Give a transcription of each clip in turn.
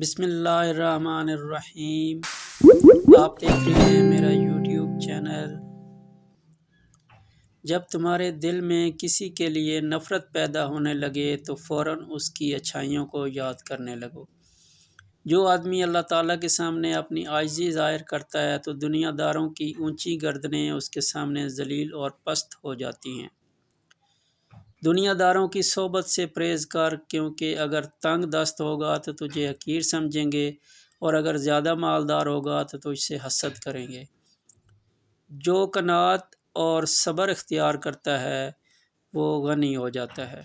بسم اللہ الرحمن الرحیم۔ آپ دیکھ رہے ہیں میرا یوٹیوب چینل۔ جب تمہارے دل میں کسی کے لیے نفرت پیدا ہونے لگے تو فوراً اس کی اچھائیوں کو یاد کرنے لگو۔ جو آدمی اللہ تعالیٰ کے سامنے اپنی عاجزی ظاہر کرتا ہے تو دنیا داروں کی اونچی گردنیں اس کے سامنے ذلیل اور پست ہو جاتی ہیں۔ دنیا داروں کی صحبت سے پرہیز کر، کیونکہ اگر تنگ دست ہوگا تو تجھے حقیر سمجھیں گے اور اگر زیادہ مالدار ہوگا تو تجھ سے حسد کریں گے۔ جو قناعت اور صبر اختیار کرتا ہے وہ غنی ہو جاتا ہے۔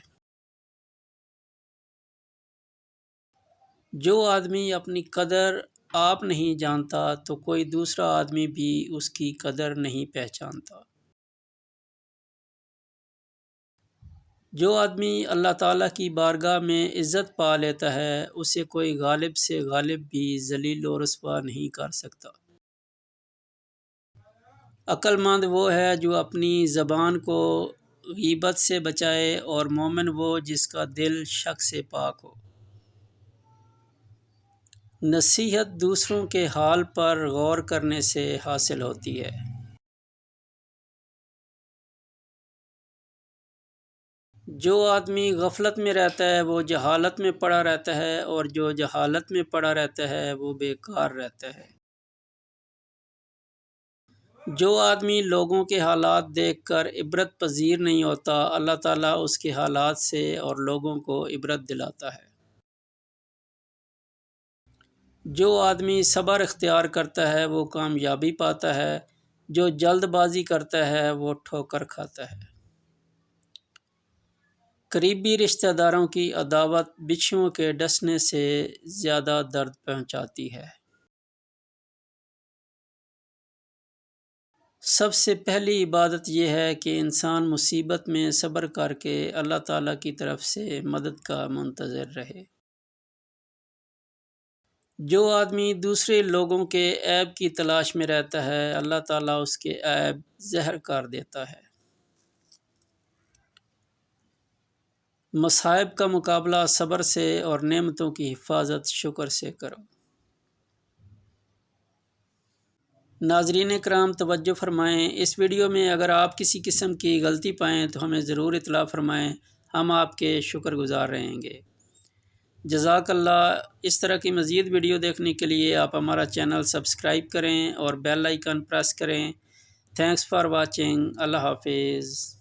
جو آدمی اپنی قدر آپ نہیں جانتا تو کوئی دوسرا آدمی بھی اس کی قدر نہیں پہچانتا۔ جو آدمی اللہ تعالیٰ کی بارگاہ میں عزت پا لیتا ہے اسے کوئی غالب سے غالب بھی ذلیل و رسوا نہیں کر سکتا۔ عقل مند وہ ہے جو اپنی زبان کو غیبت سے بچائے اور مومن وہ جس کا دل شک سے پاک ہو۔ نصیحت دوسروں کے حال پر غور کرنے سے حاصل ہوتی ہے۔ جو آدمی غفلت میں رہتا ہے وہ جہالت میں پڑا رہتا ہے اور جو جہالت میں پڑا رہتا ہے وہ بیکار رہتا ہے۔ جو آدمی لوگوں کے حالات دیکھ کر عبرت پذیر نہیں ہوتا اللہ تعالیٰ اس کے حالات سے اور لوگوں کو عبرت دلاتا ہے۔ جو آدمی صبر اختیار کرتا ہے وہ کامیابی پاتا ہے، جو جلد بازی کرتا ہے وہ ٹھوکر کھاتا ہے۔ قریبی رشتہ داروں کی عداوت بچھوؤں کے ڈسنے سے زیادہ درد پہنچاتی ہے۔ سب سے پہلی عبادت یہ ہے کہ انسان مصیبت میں صبر کر کے اللہ تعالیٰ کی طرف سے مدد کا منتظر رہے۔ جو آدمی دوسرے لوگوں کے عیب کی تلاش میں رہتا ہے اللہ تعالیٰ اس کے عیب ظاہر کر دیتا ہے۔ مصائب کا مقابلہ صبر سے اور نعمتوں کی حفاظت شکر سے کرو۔ ناظرین کرام توجہ فرمائیں، اس ویڈیو میں اگر آپ کسی قسم کی غلطی پائیں تو ہمیں ضرور اطلاع فرمائیں، ہم آپ کے شکر گزار رہیں گے۔ جزاک اللہ۔ اس طرح کی مزید ویڈیو دیکھنے کے لیے آپ ہمارا چینل سبسکرائب کریں اور بیل آئیکن پریس کریں۔ Thanks for watching. اللہ حافظ۔